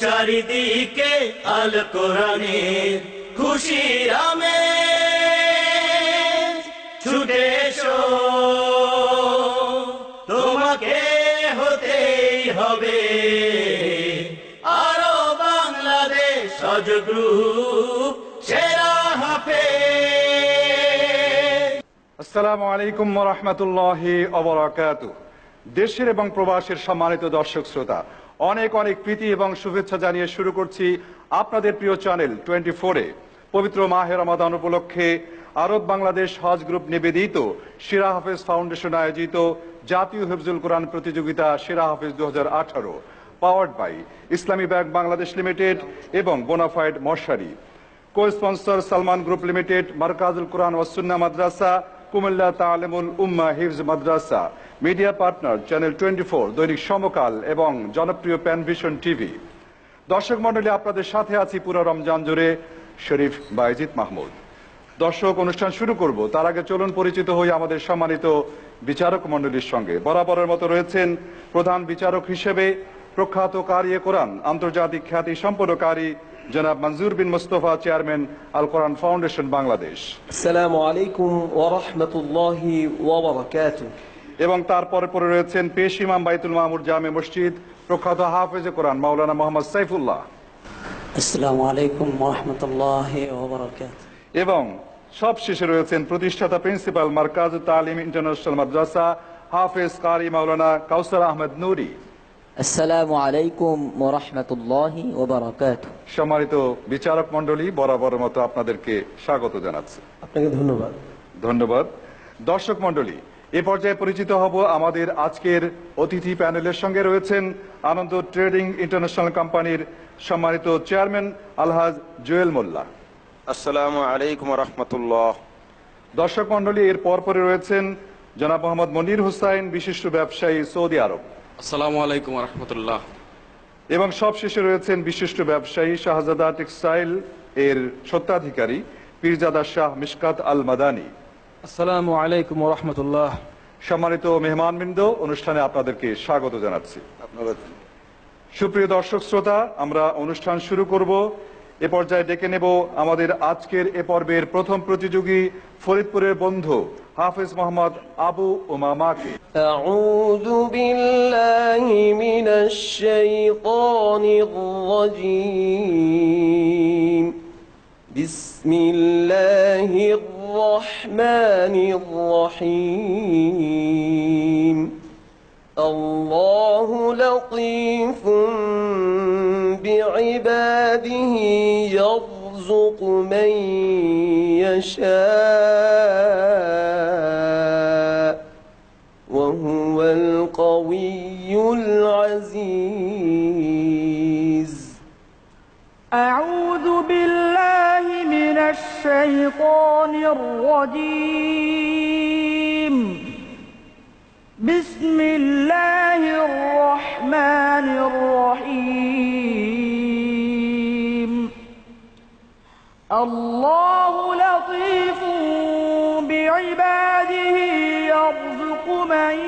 চারিদিকে আল কোরআনের খুশির আমেজ, ছুটে এসো তোমাকে হতেই হবে আরো বাংলাদেশ সজ গ্রুপ সেরা হাফেজ। আসসালামু আলাইকুম ওয়া রাহমাতুল্লাহি ওয়া বারাকাতুহু। দেশের এবং প্রবাসের সম্মানিত দর্শক শ্রোতা, অনেক অনেক প্রীতি এবং শুভেচ্ছা জানিয়ে শুরু করছি আপনাদের প্রিয় চ্যানেল 24-এ পবিত্র মাহে রমাদান উপলক্ষে আরব বাংলাদেশ হজ গ্রুপ নিবেদিত সেরা হাফেজ ফাউন্ডেশন আয়োজিত জাতীয় হিফজুল কোরআন প্রতিযোগিতা সেরা হাফেজ 2018 powered by Islami bank Bangladesh limited এবং বোনাফাইড মশারি। Co sponsor Salman group limited, Markazul Quran Was Sunnah Madrasa, Comilla Talimul Ummah Hifz Madrasa. Media partner channel 24, Dainik সমকাল এবং জনপ্রিয় প্যানভিশন টিভি। দর্শক মণ্ডলী, আপনাদের সাথে আছি পুরো রমজান জুড়ে শরীফ বাইজিদ মাহমুদ। দর্শক, অনুষ্ঠান শুরু করব তার আগে চলুন পরিচিত হই আমাদের সম্মানিত বিচারক মণ্ডলীর সঙ্গে। বরাবরের মতো রয়েছেন প্রধান বিচারক হিসেবে প্রখ্যাত কারি কোরআন, আন্তর্জাতিক খ্যাতি সম্পন্ন কারি জনাব মনজুর বিন মুস্তফা, চেয়ারম্যান আল কোরআন ফাউন্ডেশন বাংলাদেশ। আসসালামু আলাইকুম ওয়া রাহমাতুল্লাহি ওয়া বারাকাতুহু। এবং তারপরে পরে রয়েছেন পেশ ইমাম বাইতুল মামুর জামে মসজিদ, প্রখ্যাত হাফেজে কোরআন মাওলানা মোহাম্মদ সাইফুল্লাহ। আসসালামু আলাইকুম ওয়া রাহমাতুল্লাহি ওয়া বারাকাতুহু। এবং সব শেষে রয়েছেন প্রতিষ্ঠাতা প্রিন্সিপাল মারকাজুত তালিম ইন্টারন্যাশনাল মাদ্রাসা, হাফেজ কারি মাওলানা কাউসার আহমেদ নুরি। আসসালামু আলাইকুম ওয়া রাহমাতুল্লাহি ওয়া বারাকাতুহু। সম্মানিত বিচারক মণ্ডলী, বরাবরের মতো আপনাদেরকে স্বাগত জানাচ্ছি। আপনাকে ধন্যবাদ। ধন্যবাদ। দর্শক মণ্ডলী, এ পর্যায়ে পরিচিত হব আমাদের আজকের অতিথি প্যানেলের সঙ্গে। রয়েছেন আনন্দ ট্রেডিং ইন্টারন্যাশনাল কোম্পানির সম্মানিত চেয়ারম্যান আলহাজ জুয়েল মোল্লা। আসসালামু আলাইকুম ওয়া রাহমাতুল্লাহ। দর্শক মণ্ডলী, এর পরপরে রয়েছেন জনাব মোহাম্মদ মনির হুসাইন, বিশিষ্ট ব্যবসায়ী, সৌদি আরব। আসসালামু আলাইকুম ওয়া রাহমাতুল্লাহ। এবং সবশেষে রয়েছেন বিশিষ্ট ব্যবসায়ী, শাহজাদা টেক্সটাইল এর স্বত্বাধিকারী পীরজাদা শাহ মিশকাত আল মাদানী। আসসালামু আলাইকুম ওয়া রাহমাতুল্লাহ। সম্মানিত মেহমানবৃন্দ, অনুষ্ঠানে আপনাদেরকে স্বাগত জানাচ্ছি। সুপ্রিয় দর্শক শ্রোতা, আমরা অনুষ্ঠান শুরু করব। এ পর্যায়ে ডেকে নেব আমাদের আজকের এ পর্বের প্রথম প্রতিযোগী, ফরিদপুরের বন্ধু হাফেজ মোহাম্মদ আবু উমামাকে। আউযু বিল্লাহি মিনাশ শাইতানির রাজীম। বিসমিল্লাহির রহমানির রহিম। আল্লাহু লাতীফুন বিইবাদিহি ইয়ারযুকু মান ইয়াশা ওয়া হুয়াল কাওয়িয়ুল আজিজ। আউযু বিল্লাহি মিনাশ শাইতানির রাজীম। বিসমিল্লাহির রহমানির রহিম। আল্লাহু লাতীফুন বিইবাদিহি ইয়ারযুকু মান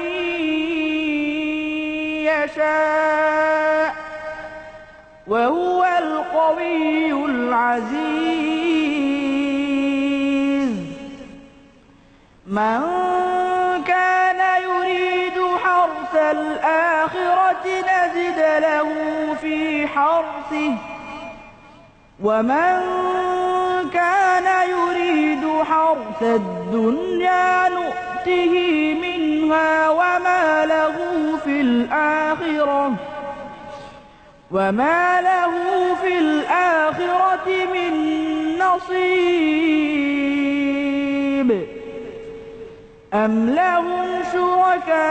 ইয়াশা ওয়া হুয়াল কাওয়িয়ুল আজিজ। মান কানা ইউরিদু হারসাল আখিরাতি নাজিদ লাহু ফি হারসিহি ওয়া মান কানা ইউরিদু হারসাদ দুনিয়া নু'তিহি মিনহা ওয়া মা লাহু ফিল আখিরাতি وما له في الآخرة من نصيب أم لهم شركاء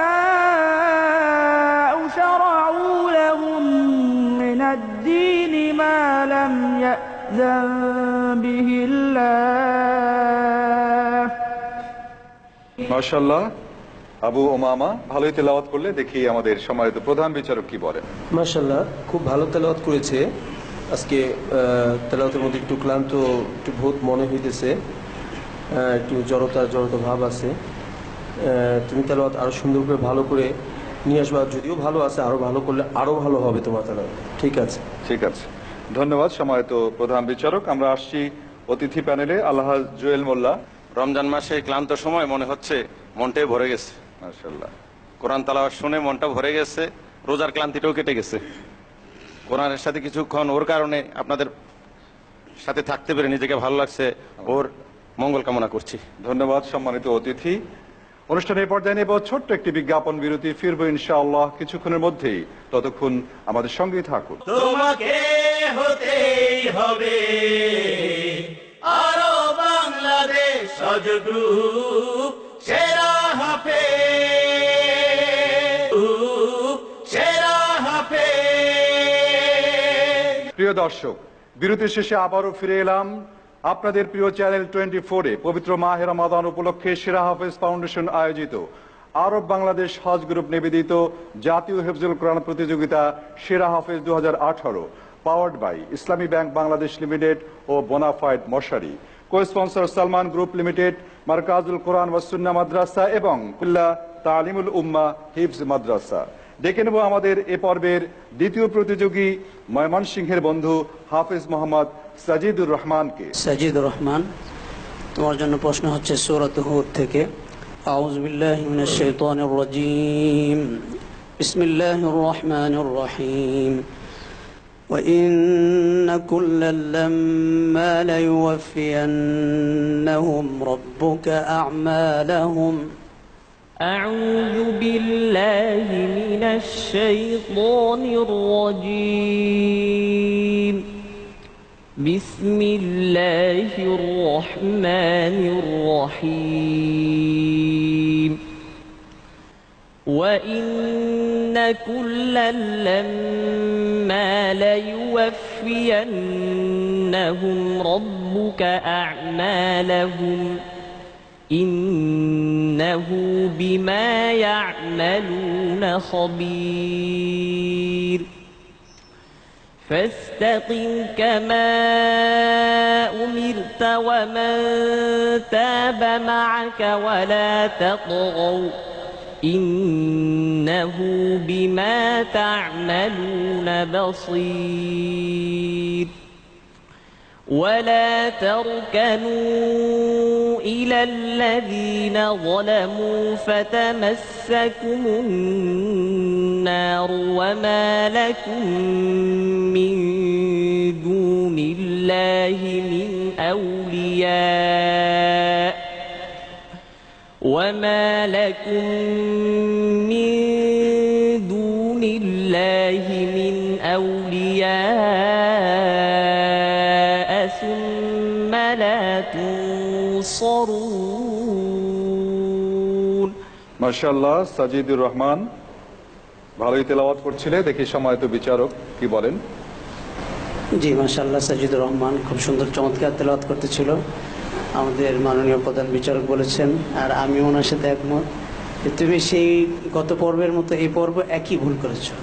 شرعوا لهم من الدين ما لم يأذن به الله। মাশাআল্লাহ, আবু ওমামা ভালোই তেলাওয়াত করলে। দেখি আমাদের সম্মানিত প্রধান বিচারক কি বলেন। মাশাআল্লাহ, খুব ভালো তেলাওয়াত করেছে। আজকে তেলাওয়াতের মধ্যে একটু ক্লান্ত, একটু ভূত মনে হইতেছে, একটু জড়তা ভাব আছে। তুমি তেলাওয়াত আরো সুন্দর করে ভালো করে নিয়ে আসবা। যদিও ভালো আছে, আরো ভালো করলে আরো ভালো হবে তোমার তেলাওয়াত। ঠিক আছে। ঠিক আছে, ধন্যবাদ সম্মানিত প্রধান বিচারক। আমরা আসছি অতিথি প্যানেলে। আল্লাহ জুয়েল মোল্লা। রমজান মাসে ক্লান্ত সময় মনে হচ্ছে মনটাই ভরে গেছে। মাশাআল্লাহ। কোরআন তালাওয়াত শুনে মনটা ভরে গেছে, রোজার ক্লান্তিটাও কেটে গেছে। কোরআনের সাথে কিছুক্ষণ ওর কারণে আপনাদের সাথে থাকতে পেরে নিজেকে ভালো লাগছে, ওর মঙ্গল কামনা করছি। ধন্যবাদ সম্মানিত অতিথি। অনুষ্ঠানের পর্যায়ে নেব ছোট্ট একটি বিজ্ঞাপন বিরতি। ফিরবো ইনশাআল্লাহ কিছুক্ষণের মধ্যেই। ততক্ষণ আমাদের সঙ্গেই থাকুন। তোমাকে হতেই হবে আরো বাংলাদেশ সজ গ্রুপ সেরা সেরা প্রিয় দর্শক, বিরতির শেষে আবারও ফিরে এলাম আপনাদের প্রিয় চ্যানেল 24-এ। পবিত্র মাহে রমাদান উপলক্ষে সেরা হাফেজ ফাউন্ডেশন আয়োজিত আরব বাংলাদেশ হজ গ্রুপ নিবেদিত জাতীয় হেফজুল কোরআন প্রতিযোগিতা সেরা হাফেজ 2018, powered by Islami bank Bangladesh limited ও বোনাফাইড মশারি, co sponsor Salman group limited, Markazul Quran Was Sunnah Madrasa এবং কুল্লা তালিমুল উম্মাহ হিফজ মাদ্রাসা। ডেকে নেব আমাদের এ পর্বের দ্বিতীয় প্রতিযোগী ময়মনসিংহের বন্ধু হাফেজ মোহাম্মদ সাজিদুর রহমানকে। সাজিদুর রহমান, তোমার জন্য প্রশ্ন হচ্ছে সূরাত হুদ থেকে। আউযু বিল্লাহি মিনাশ শাইতানির রাজীম। বিসমিল্লাহির রহমানির রহিম। وَإِنَّ كُلًّا لَّمَّا لَيُوَفِّيَنَّهُمْ رَبُّكَ أَعْمَالَهُمْ. أعوذ بالله من الشيطان الرجيم. بسم الله الرحمن الرحيم. وإن كلا لما ليوفينهم ربك أعمالهم إنه بما يعملون خبير. فاستقم كما أمرت ومن تاب معك ولا تطغوا إنه بما تعملون بصير. ولا تركنوا إلى الذين ظلموا فتمسكم النار وما لكم من دون الله من أولياء وما لكم من دون الله من أولياء ثم لا تنصرون. মাশাআল্লাহ, সাজিদুর রহমান ভালোই তেলাওয়াত করছিলে। দেখি সম্মানিত বিচারক কি বলেন। জি মাশাআল্লাহ, সাজিদুর রহমান খুব সুন্দর চমৎকার তেলাওয়াত করতেছিল। আমাদের মাননীয় প্রধান বিচারক বলেছেন, আর আমি ওনার সাথে একমত, যে তুমি সেই গত পর্বের মতো এই পর্ব একই ভুল করেছো।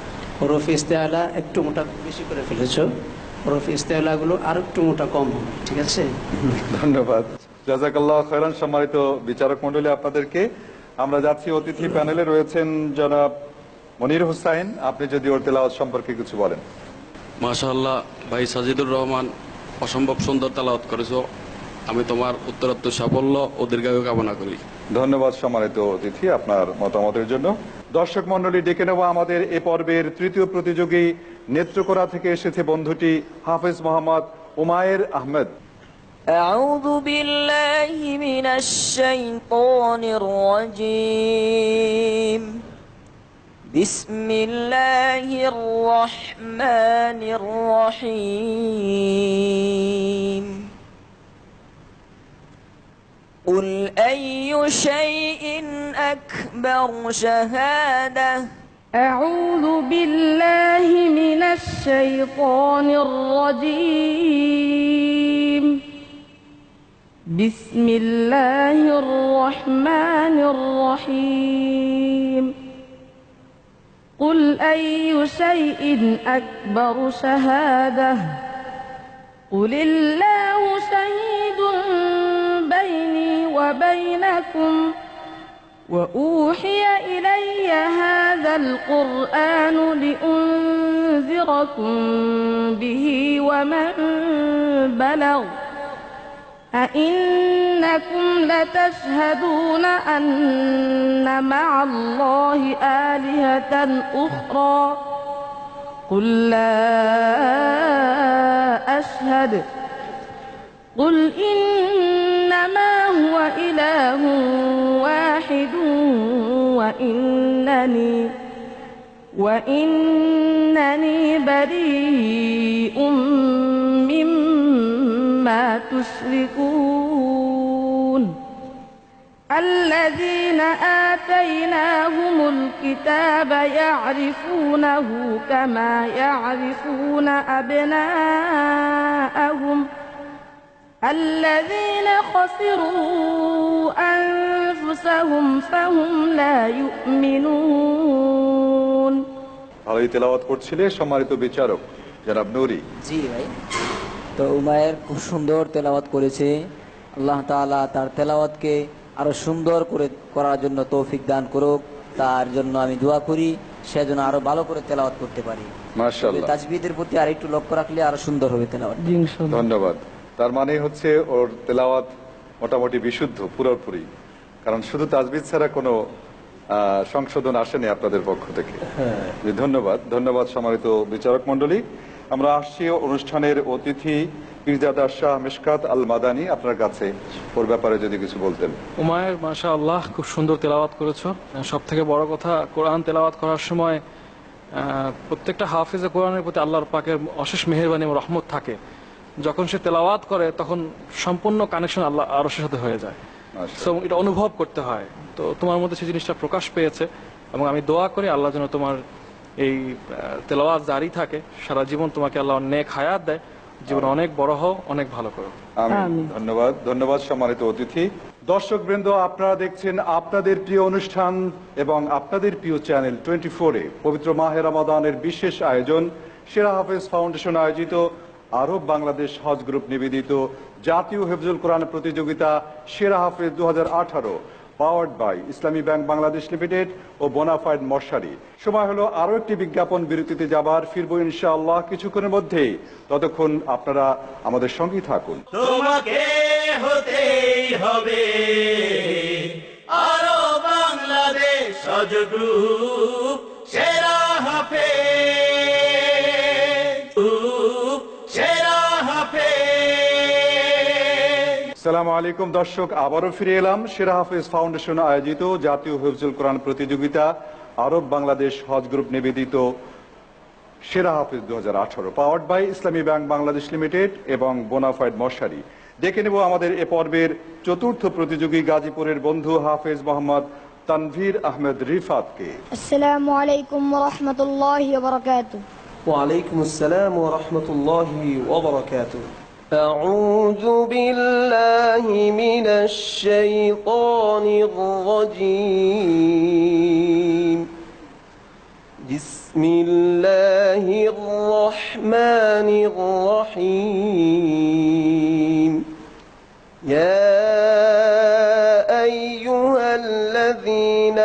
হরফ ইস্তেআলা একটু মোটা বেশি করে ফেলেছো, হরফ ইস্তেআলাগুলো আর একটু মোটা কম হবে। ঠিক আছে, ধন্যবাদ, জাযাকাল্লাহ খায়রান। সম্মানিত বিচারক মণ্ডলী, আপনাদেরকে। আমরা যাচ্ছি অতিথি প্যানেলে রয়েছেন জনাব মনির হোসাইন। আপনি যদি ওর তেলাওয়াত সম্পর্কে কিছু বলেন। মাশাআল্লাহ ভাই সাজিদুর রহমান, অসম্ভব সুন্দর তেলাওয়াত করেছো। আমি তোমার উত্তরোত্তর সাফল্য ও দীর্ঘায়ু কামনা করি। ধন্যবাদ সম্মানিত অতিথি আপনার মতামতের জন্য। দর্শক মণ্ডলী, ডেকে নেব আমাদের এ পর্বের তৃতীয় প্রতিযোগী নেত্রকোনা থেকে এসেছে বন্ধুটি হাফেজ মোহাম্মদ উমায়ের আহমেদ। أعوذ بالله من الشيطان الرجيم. بسم الله الرحمن الرحيم. قل أي شيء أكبر شهادة. أعوذ بالله من الشيطان الرجيم. بسم الله الرحمن الرحيم. قل أي شيء أكبر شهادة. قل الله شهيد بيني وبينكم وأوحي إلي هذا القرآن لأنذركم به ومن بلغ أئنكم لتشهدون أن مع الله آلهة أخرى قل لا أشهد قل إنما هو إله واحد وإنني بريء مما تشركون الذين آتيناهم الكتاب يعرفونه كما يعرفون أبناءهم الذين خسروا أنفسهم فهم لا يؤمنون ভালোই তেলাওয়াত করছিলে সম্মানিত বিচারক জনাব নুরি। জি ভাই, তো উমায়ের খুব সুন্দর তেলাওয়াত করেছে। আল্লাহ তাআলা তার তেলাওয়াতকে আরো সুন্দর করে করার জন্য তৌফিক দান করুক। তার জন্য আমি দোয়া করি সে যেন আরো ভালো করে তেলাওয়াত করতে পারি। মাশাআল্লাহ, তাজবিদের প্রতি আর একটু লক্ষ্য রাখলে আরো সুন্দর হবে তেলাওয়াত। ধন্যবাদ। তার মানে হচ্ছে ওর তেলাওয়াত মোটামুটি বিশুদ্ধ পুরোপুরি, কারণ শুধু তাজবিদ ছাড়া কোনো সংশোধন আসেনি আপনাদের পক্ষ থেকে। ধন্যবাদ, ধন্যবাদ সম্মানিত বিচারক মণ্ডলী। আমরা আসছি অনুষ্ঠানের অতিথি পীরজাদা শাহ মিশকাত আল মাদানী, আপনার কাছে ওর ব্যাপারে যদি কিছু বলতেন। উমায়ের মাশাআল্লাহ খুব সুন্দর তেলাওয়াত করেছো। সব থেকে বড় কথা, কোরআন তেলাওয়াত করার সময় প্রত্যেকটা হাফিজে কোরআনের প্রতি আল্লাহর পাকের অশেষ মেহেরবানি এবং রহমত থাকে। যখন সে তেলাওয়াত করে তখন সম্পূর্ণ কানেকশন আল্লাহ আরশের সাথে হয়ে যায়। এটা অনুভব করতে হয়। তো তোমার মধ্যে সেই জিনিসটা প্রকাশ পেয়েছে এবং আমি দোয়া করি আল্লাহ যেন তোমার এই তেলাওয়াত জারি থাকে, সারা জীবন তোমাকে আল্লাহ নেক হায়াত দেয়, জীবন অনেক বড় হও, অনেক ভালো করো। আমিন। ধন্যবাদ, ধন্যবাদ সম্মানিত অতিথি। দর্শকবৃন্দ, আপনারা দেখছেন আপনাদের প্রিয় অনুষ্ঠান এবং আপনাদের প্রিয় চ্যানেল 24-এ পবিত্র মাহে রমাদানের বিশেষ আয়োজন সেরা হাফেজ ফাউন্ডেশন আয়োজিত আরব বাংলাদেশ হজ গ্রুপ নিবেদিত জাতীয় হিফজুল কোরআন প্রতিযোগিতা সেরা হাফেজ 2018 powered by Islami bank Bangladesh limited ও বোনাফাইড মশারি। সময় হলো আরো একটি বিজ্ঞাপন বিরতিতে যাবার, ফিরবো ইনশাআল্লাহ কিছুক্ষণের মধ্যেই। ততক্ষণ আপনারা আমাদের সঙ্গেই থাকুন। তোমাকে হতেই হবে আরো বাংলাদেশ হজ গ্রুপ সেরা হাফেজ, সেরা হাফেজ। আসসালামু আলাইকুম দর্শক, আবারও ফিরে এলাম সেরা হাফেজ ফাউন্ডেশন আয়োজিত জাতীয় হিফজুল কোরআন প্রতিযোগিতা আরব বাংলাদেশ হজ গ্রুপ নিবেদিত সেরা হাফেজ 2018 powered by Islami bank Bangladesh limited এবং বোনাফাইড মশারি। দেখে নেব আমাদের এ পর্বের চতুর্থ প্রতিযোগী গাজীপুরের বন্ধু হাফেজ মোহাম্মদ তানভীর আহমেদ রিফাতকে। আসসালামু আলাইকুম ওয়া রাহমাতুল্লাহি ওয়া বারাকাতুহু। ওয়া আলাইকুম আসসালাম ওয়া রাহমাতুল্লাহি ওয়া বারাকাতুহু। أعوذ بالله من الشيطان الرجيم. بسم الله الرحمن الرحيم. يا أيها الذين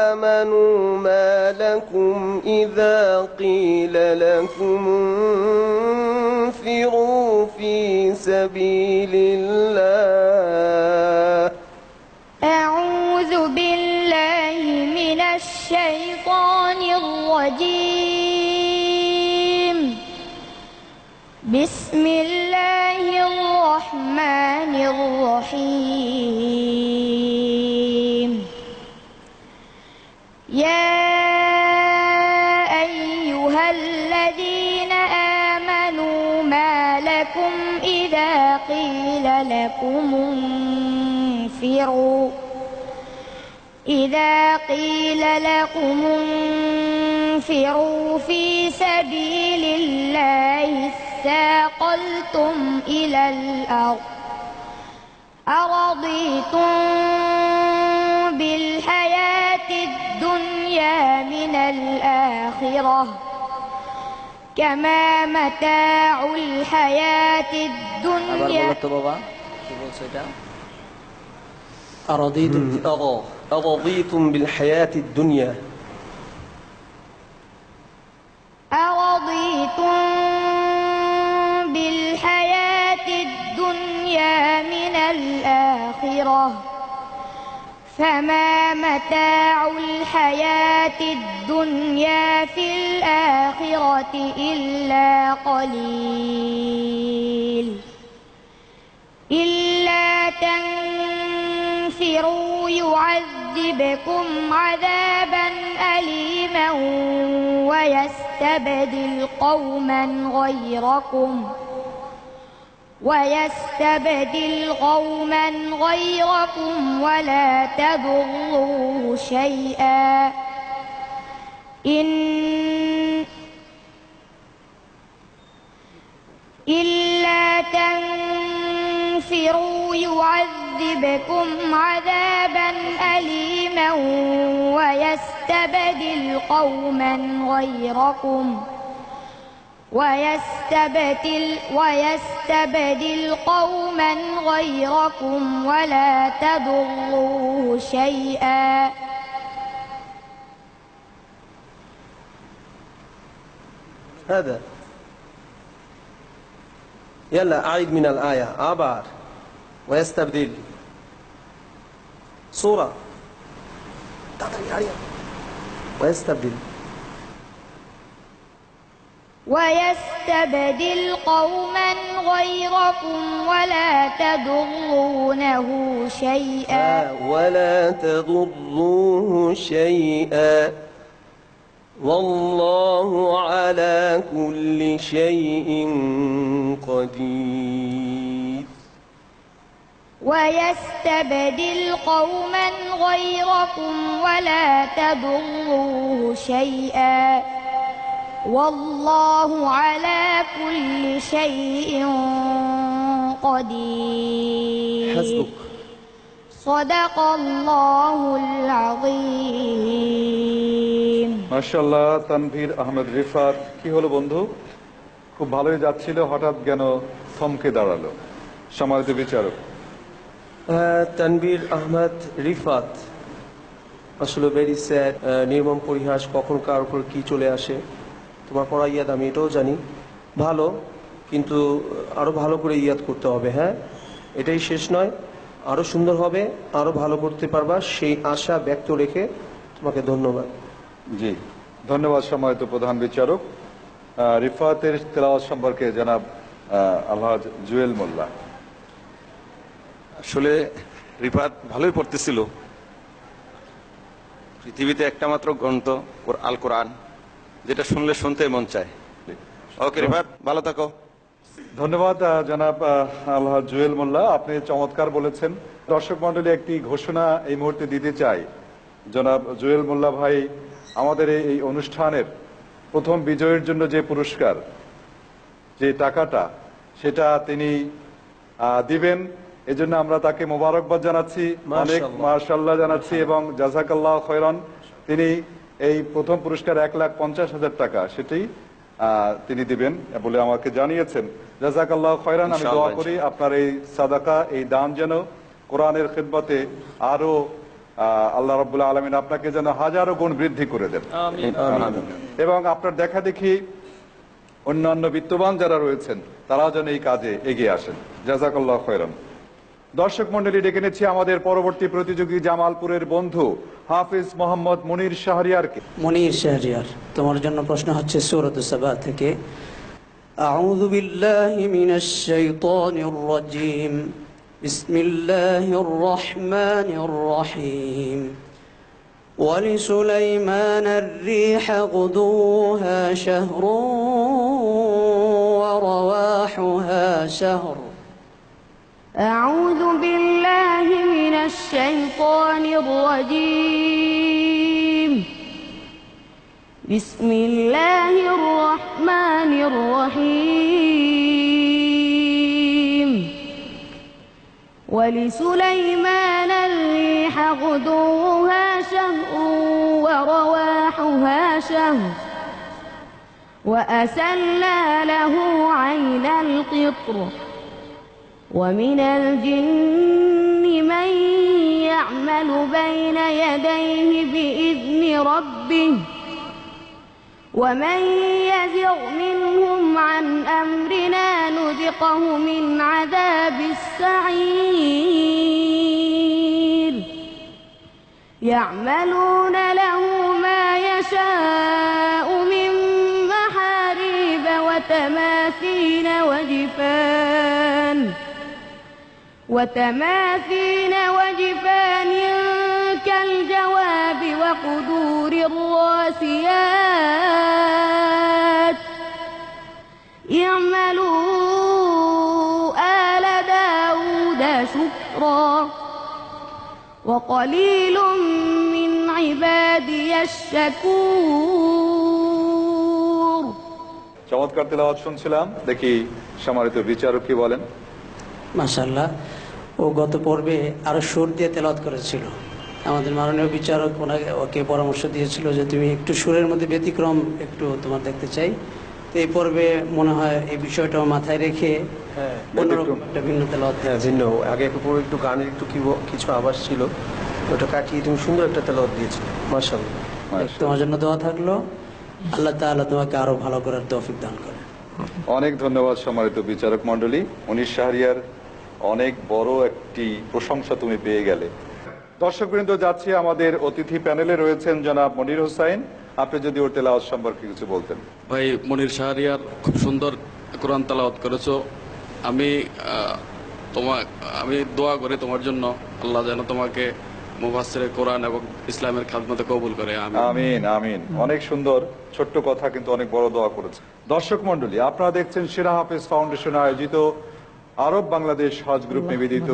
آمنوا ما لكم إذا قيل لكم انفروا في سبيل الله. أعوذ بالله من الشيطان الرجيم. بسم الله الرحمن الرحيم. يا أيها الذين آمنوا ما لكم إذا قيل لكم انفروا في سبيل الله اثاقلتم إلى الأرض أرضيتم بالحياة الدنيا من الآخرة كما متاع الحياة الدنيا. আবার বলো তো বাবা, কি বলছো এটা? أرضيتم بالحياة الدنيا أرضيتم بالحياة الدنيا من الآخرة فما متاع الحياة الدنيا في الآخرة إلا قليل إلا تنفروا يعذبكم عذابا أليما ويستبدل قوما غيركم ولا تضروه شيئا إلا تنفروا يعذبكم عذابا أليما ويستبدل قوما غيركم ولا تضروه شيئا هذا يلا أعيد من الآية عبر ويستبدل صورة ويستبدل قوما غيركم ولا تضرونه شيئا والله على كل شيء قدير ويستبدل قوما غيركم ولا تضروه شيئا والله على كل شيء قدير حسبك صدق الله العظيم মাশাআল্লাহ তানভীর আহমেদ রিফাত কি হলো বন্ধু খুব ভালোই যাচ্ছিল হঠাৎ কেন থমকে দাঁড়ালো সম্মানিত বিচারক তানভীর আহমেদ রিফাত আসলে ভেরি স্যাড নির্মম পরিহাস কখন কার উপর কি চলে আসে তোমার পড়া ইয়াদ আমি এটাও জানি ভালো কিন্তু আরো ভালো করে ইয়াদ করতে হবে হ্যাঁ এটাই শেষ নয় আরো সুন্দর হবে আরো ভালো করতে পারবা সেই আশা ব্যক্ত রেখে তোমাকে ধন্যবাদ জি ধন্যবাদ সম্মানিত প্রধান বিচারক রিফাতের তেলাওয়াত সম্পর্কে জনাব আলহাজ জুয়েল মোল্লা আসলে রিফাত ভালোই পড়তেছিল পৃথিবীতে একটা মাত্র গ্রন্থ আল কোরআন যেটা শুনলে শুনতে মন চায় ওকে রিফাত ভালো থাকো ধন্যবাদ জনাব আলহাজ জুয়েল মোল্লা আপনি চমৎকার বলেছেন দর্শক মণ্ডলী একটি ঘোষণা এই মুহূর্তে দিতে চাই জনাব জুয়েল মোল্লা ভাই আমাদের এই অনুষ্ঠানের প্রথম বিজয়ের জন্য যে পুরস্কার যে টাকাটা সেটা তিনি দিবেন এজন্য আমরা তাকে মোবারকবাদ জানাচ্ছি অনেক মাশাআল্লাহ জানাচ্ছি এবং জাযাকাল্লাহ খৈরান তিনি এই প্রথম পুরস্কার 1,50,000 টাকা সেটি তিনি দিবেন বলে আমাকে জানিয়েছেন জাযাকাল্লাহ খৈরান আমি দোয়া করি আপনার এই সাদাকা এই দান যেন কোরআনের খিদমতে আরো আল্লাহ রাব্বুল আলামিন আপনাকে যেন হাজারো গুণ বৃদ্ধি করে দেন এবং আপনার দেখা দেখি অন্যান্য বিত্তবান যারা রয়েছেন তারাও যেন এই কাজে এগিয়ে আসেন জাযাকাল্লাহ খৈরান দর্শক মন্ডলী ডেকে নিচ্ছি আমাদের পরবর্তী প্রতিযোগী জামালপুরের বন্ধু হাফিজ মোহাম্মদ মুনির শাহরিয়ারকে মুনির শাহরিয়ার তোমার জন্য প্রশ্ন হচ্ছে সূরাতুস সাবা থেকে আউযু বিল্লাহি মিনাশ শাইতানির রাজীম বিসমিল্লাহির রহমানির রহিম ولسليمان الريح غدوها شهر ورواحها شهر أعوذ بالله من الشيطان الرجيم بسم الله الرحمن الرحيم ولسليمان الريح غدوها شهر ورواحها شهر وأسلنا له عين القطر ومن الجن من يعمل بين يديه بإذن ربه ومن يزغ منهم عن أمرنا نذقه من عذاب السعير يعملون له ما يشاء من محاريب وتماثيل وجفان كالجواب وقدور الراسيات اعملوا آل داود شكرا وقليل من عبادي الشكور। চমৎকার তেলাওয়াত শুনছিলাম, দেখি সম্মানিত বিচারক কি বলেন। মাশাআল্লাহ, ও গত পর্বে আরো সুর দিয়ে তেলাওয়াত করেছিল। আমাদের মাননীয় বিচারক ওকে পরামর্শ দিয়েছিল যে তুমি একটু সুরের মধ্যে ব্যতিক্রম একটু তোমার দেখতে চাই। তো এই পর্বে মনে হয় এই বিষয়টা মাথায় রেখে অন্যরকম একটা ভিন্ন তেলাওয়াত। হ্যাঁ, ভিন্ন। আগে একটু গানের একটু কিছু আওয়াজ ছিল, ওটা কাটিয়ে তুমি সুন্দর একটা তেলাওয়াত দিয়েছো। মাশাআল্লাহ, তোমার জন্য দোয়া থাকলো, আল্লাহ তাআলা তোমাকে আরো ভালো করার তৌফিক দান করে। অনেক ধন্যবাদ সম্মানিত বিচারক মণ্ডলী। 19 শাহরিয়ার অনেক বড় একটি প্রশংসা তুমি পেয়ে গেলে। দর্শকবৃন্দ, যাচ্ছি আমাদের অতিথি প্যানেলে রয়েছেন জনাব মনির হোসাইন। আপনি যদি ওর তেলাওয়াত সম্পর্কে কিছু বলতেন। ভাই মনির শাহরিয়ার খুব সুন্দর কোরআন তেলাওয়াত করেছো। আমি দোয়া করি তোমার জন্য, আল্লাহ যেন তোমাকে মুফাসসিরে কোরআন এবং ইসলামের খাদমতে কবুল করে। আমিন আমিন। অনেক সুন্দর ছোট্ট কথা, কিন্তু অনেক বড় দোয়া করেছে। দর্শক মণ্ডলী, আপনারা দেখছেন সেরা হাফেজ ফাউন্ডেশন আয়োজিত আরব বাংলাদেশ হজ গ্রুপ নিবেদিত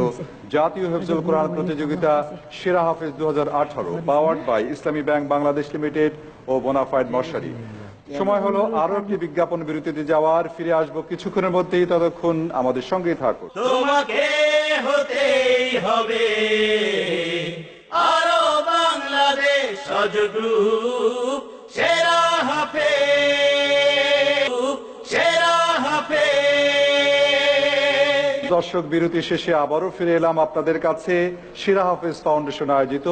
জাতীয় হিফজুল কোরআন প্রতিযোগিতা সেরা হাফেজ 2018, powered by Islami bank Bangladesh limited ও বোনাফাইড মশারি। সময় হলো আরো একটি বিজ্ঞাপন বিরতিতে যাওয়ার। ফিরে আসবো কিছুক্ষণের মধ্যেই, ততক্ষণ আমাদের সঙ্গেই থাকুন। তোমাকে হতেই হবে আরো বাংলাদেশ হজ গ্রুপ সেরা হাফেজ, সেরা হাফেজ। দর্শক, বিরতি শেষে আবারও ফিরে এলাম আপনাদের কাছে সেরা হাফেজ ফাউন্ডেশন আয়োজিত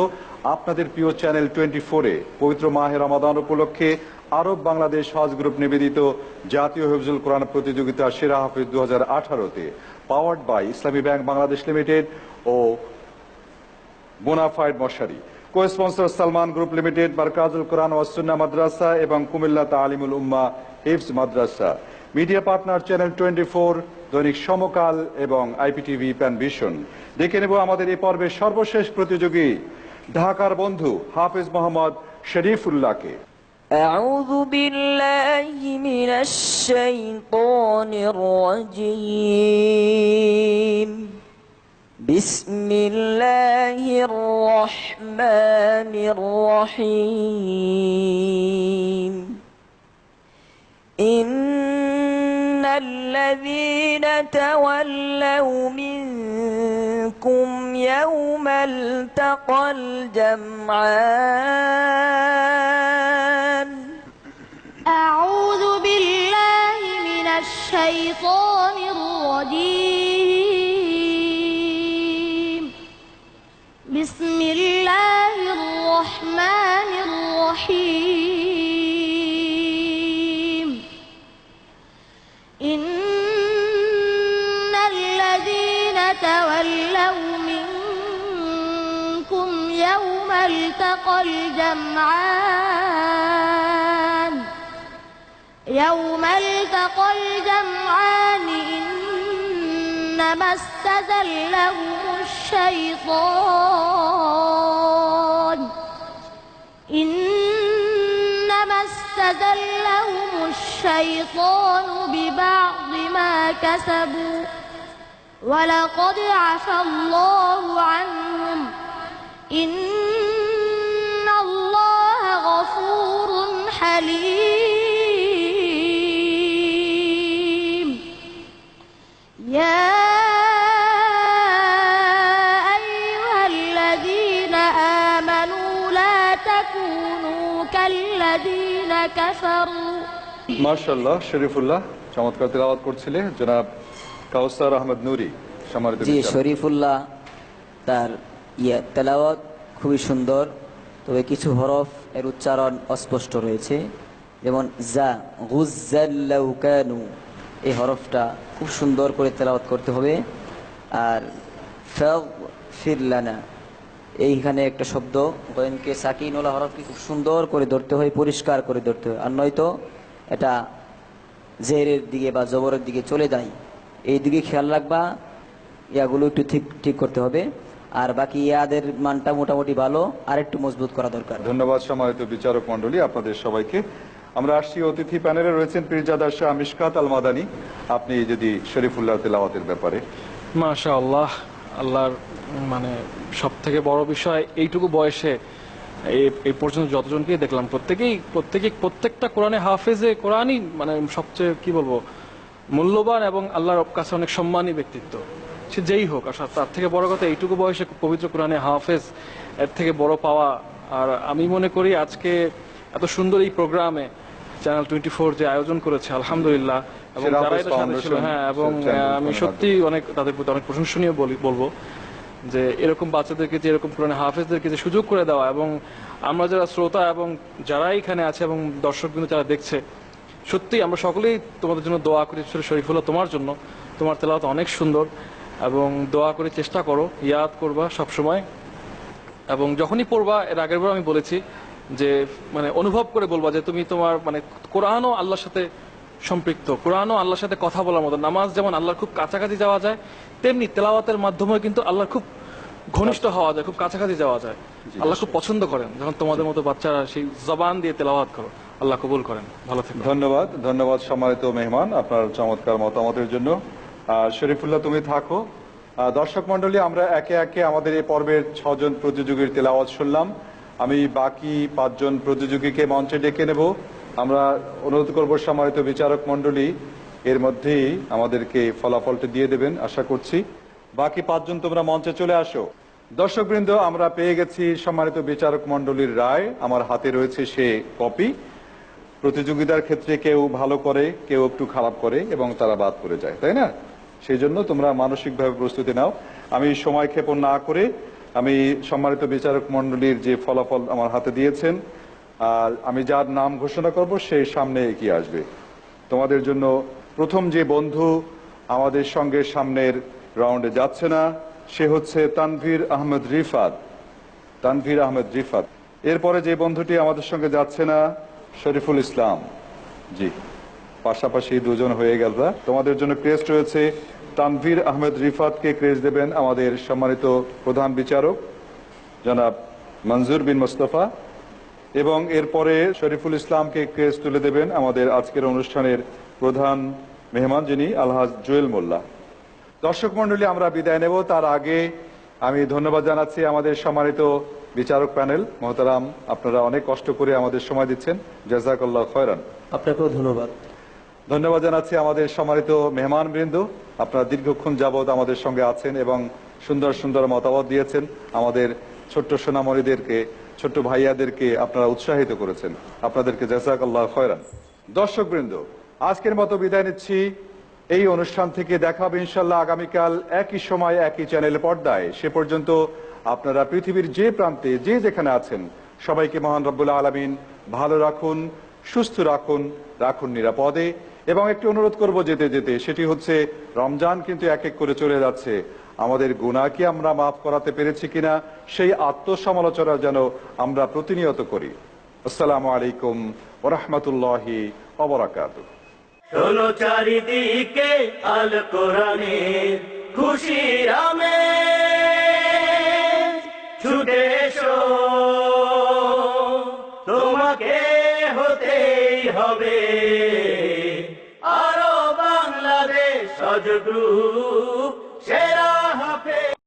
আপনাদের প্রিয় চ্যানেল 24-এ পবিত্র মাহে রমাদান উপলক্ষে আরব বাংলাদেশ হজ গ্রুপ নিবেদিত জাতীয় হিফজুল কোরআন প্রতিযোগিতা সেরা হাফেজ 2018-তে powered by Islami bank Bangladesh limited ও বোনাফাইড মশারি। Co sponsor Salman group limited, Markazul Quran Was Sunnah Madrasa এবং Comilla Talimul Ummah Hifz Madrasa. Media partner channel 24, Dainik সমকাল এবং আইপিটিভি প্যান ভিশন। দেখে নেব আমাদের এই পর্বের সর্বশেষ প্রতিযোগী ঢাকার বন্ধু হাফেজ মোহাম্মদ শরীফুল্লাহকে। أعوذ بالله من الشيطان الرجيم بسم الله الرحمن الرحيم إن الذين تولوا منكم يوم التقى الجمعان أعوذ بالله من الشيطان الرجيم بسم الله الرحمن الرحيم إن الذين تولوا منكم يوم التقى الجمعان إنما استزلهم الشيطان ببعض ما كسبوا ولقد عفى الله عنهم إن الله غفور حليم يا أيها الذين آمنوا لا تكونوا كالذين كفروا। মাশাআল্লাহ, শরীফুল্লাহ চমৎকার তেলাওয়াত করছিলে। জনাব কাউসার আহমেদ নুরি, সম্মানিত জি শরীফুল্লাহ তার তেলাওয়াত খুবই সুন্দর, তবে কিছু হরফ এর উচ্চারণ অস্পষ্ট রয়েছে, যেমন জা গুজ্জাল্লাউকানু, এই হরফটা খুব সুন্দর করে তেলাওয়াত করতে হবে। আর ফাগফির লানা, এইখানে একটা শব্দ গয়নকে সাকিনওয়ালা হরফকে খুব সুন্দর করে ধরতে হয়, পরিষ্কার করে ধরতে হয়, আর নয়তো এটা জেরের দিকে বা জবরের দিকে চলে যায়। এই দিকে খেয়াল রাখবা, ইয়াগুলো একটু ঠিক করতে হবে। আর বাকি ইয়াদের মানটা মোটামুটি ভালো, আর একটু মজবুত করা দরকার। ধন্যবাদ সম্মানিত বিচারক মণ্ডলী, আপনাদের সবাইকে। আমরা আসছি অতিথি প্যানেলে রয়েছেন পীরজাদা শাহ মিশকাত আল মাদানী। আপনি যদি শরীফুল্লাহ তেলাওয়াতের ব্যাপারে। মাশাআল্লাহ, আল্লাহর মানে সব থেকে বড় বিষয়, এইটুকু বয়সে এই পর্যন্ত যতজনকেই দেখলাম প্রত্যেকটা কোরআনে হাফেজে কোরআনই মানে সবচেয়ে কি বলবো মূল্যবান এবং আল্লাহর কাছে অনেক সম্মানী ব্যক্তিত্ব, সে যেই হোক। আর তার থেকে বড় কথা, এইটুকু বয়সে পবিত্র কোরআনে হাফেজ, এর থেকে বড় পাওয়া। আর আমি মনে করি আজকে এত সুন্দর এই প্রোগ্রামে চ্যানেল 24 যে আয়োজন করেছে, আলহামদুলিল্লাহ, এবং যারা এটা সাথে ছিল, হ্যাঁ, এবং আমি সত্যি তাদের প্রতি অনেক প্রশংসনীয় বলবো যে এরকম বাচ্চাদেরকে, যে এরকম কোরআনে হাফেজদেরকে যে সুযোগ করে দেওয়া, এবং আমরা যারা শ্রোতা এবং যারা এখানে আছে এবং দর্শকবৃন্দ যারা দেখছে, সত্যি আমরা সকলেই তোমাদের জন্য দোয়া করি। শরীফুল্লাহ, তোমার জন্য, তোমার তেলাওয়াত অনেক সুন্দর, এবং দোয়া করে চেষ্টা করো, ইয়াদ করবা সব সময়, এবং যখনই পড়বা, এর আগের বার আমি বলেছি যে মানে অনুভব করে বলবা যে তুমি তোমার মানে কোরআনও আল্লাহর সাথে সম্পৃক্ত, কোরআনও আল্লাহর সাথে কথা বলার মতো। নামাজ যেমন আল্লাহর খুব কাছাকাছি যাওয়া যায়, তেমনি তেলাওয়াতের মাধ্যমে কিন্তু আল্লাহর খুব ঘনিষ্ঠ হওয়া যায়, খুব কাছাকাছি যাওয়া যায়। আল্লাহ খুব পছন্দ করেন যখন তোমাদের মতো বাচ্চারা সেই জবান দিয়ে তেলাওয়াত করো, আল্লাহ কবুল করেন। ভালো থেকো। ধন্যবাদ সম্মানিত মেহমান আপনার চমৎকার মতামতের জন্য। শরীফুল্লাহ, তুমি থাকো। দর্শক মন্ডলী, আমরা একে একে আমাদের এই পর্বের 6 জন প্রতিযোগীর তেলাওয়াত শুনলাম। আমি বাকি 5 জন প্রতিযোগীকে মঞ্চে ডেকে নেব। আমরা অনুরোধ করব সম্মানিত বিচারক মন্ডলী এর মধ্যেই আমাদেরকে ফলাফলটি দিয়ে দেবেন আশা করছি। বাকি 5 জন তোমরা মঞ্চে চলে আসো। দর্শকবৃন্দ, আমরা পেয়ে গেছি সম্মানিত বিচারক মন্ডলীর রায়। আমার হাতে রয়েছে সে কপি। প্রতিযোগিতার ক্ষেত্রে কেউ ভালো করে, কেউ একটু খারাপ করে, এবং তারা বাদ পড়ে যায়, তাই না? সেই জন্য তোমরা মানসিকভাবে প্রস্তুতি নাও। আমি সময় ক্ষেপণ না করে আমি সম্মানিত বিচারক মন্ডলীর যে ফলাফল আমার হাতে দিয়েছেন, আর আমি যার নাম ঘোষণা করব সেই সামনে এগিয়ে আসবে। তোমাদের জন্য প্রথম যে বন্ধু আমাদের সঙ্গে সামনের রাউন্ডে যাচ্ছে না, সে হচ্ছে তানভীর আহমেদ রিফাত। এরপরে যে বন্ধুটি আমাদের সঙ্গে যাচ্ছে না, শরীফুল ইসলাম। জি, পাশাপাশি 2 জন হয়ে গেল। তোমাদের জন্য ক্রেস্ট রয়েছে। তানভীর আহমেদ রিফাতকে ক্রেস্ট দেবেন আমাদের সম্মানিত প্রধান বিচারক জনাব মনজুর বিন মোস্তফা, এবং এরপরে শরীফুল ইসলামকে ক্রেস্ট তুলে দেবেন আমাদের আজকের অনুষ্ঠানের প্রধান মেহমান, যিনি আলহাজ জুয়েল মোল্লা। দর্শক মন্ডলী, আমরা বিদায় নেব। তার আগে আমি ধন্যবাদ জানাচ্ছি আমাদের সম্মানিত বিচারক প্যানেল মহতারাম, আপনারা অনেক কষ্ট করে আমাদের সময় দিচ্ছেন, জাযাকাল্লাহু খায়রান। আপনাকেও ধন্যবাদ জানাচ্ছি আমাদের সম্মানিত মেহমানবৃন্দ, আপনারা দীর্ঘক্ষণ যাবৎ আমাদের সঙ্গে আছেন এবং সুন্দর সুন্দর মতামত দিয়েছেন। আমাদের ছোট্ট সোনামণিদেরকে, ছোট্ট ভাইয়াদেরকে আপনারা উৎসাহিত করেছেন, আপনাদেরকে জাযাকাল্লাহু খায়রান। দর্শকবৃন্দ, আজকের মতো বিদায় নিচ্ছি এই অনুষ্ঠান থেকে। দেখা হবে ইনশাআল্লাহ আগামীকাল একই সময় একই চ্যানেল পর্দায়। সে পর্যন্ত আপনারা পৃথিবীর যে প্রান্তে যে যেখানে আছেন, সবাইকে মহান রব্বুল আলামিন ভালো রাখুন, সুস্থ রাখুন নিরাপদে। এবং একটি অনুরোধ করব যেতে যেতে, সেটি হচ্ছে রমজান কিন্তু এক এক করে চলে যাচ্ছে। আমাদের গুনাহ কি আমরা মাফ করাতে পেরেছি কিনা, সেই আত্মসমালোচনা যেন আমরা প্রতিনিয়ত করি। আসসালামু আলাইকুম ওয়া রাহমাতুল্লাহি ওয়া বারাকাতুহু। শোনো চারিদিকে আল কোরআনের খুশির আমেজ, ছুটে এসো, তোমাকে হতেই হবে আরো বাংলাদেশ সজ গ্রুপ সেরা হাফেজ।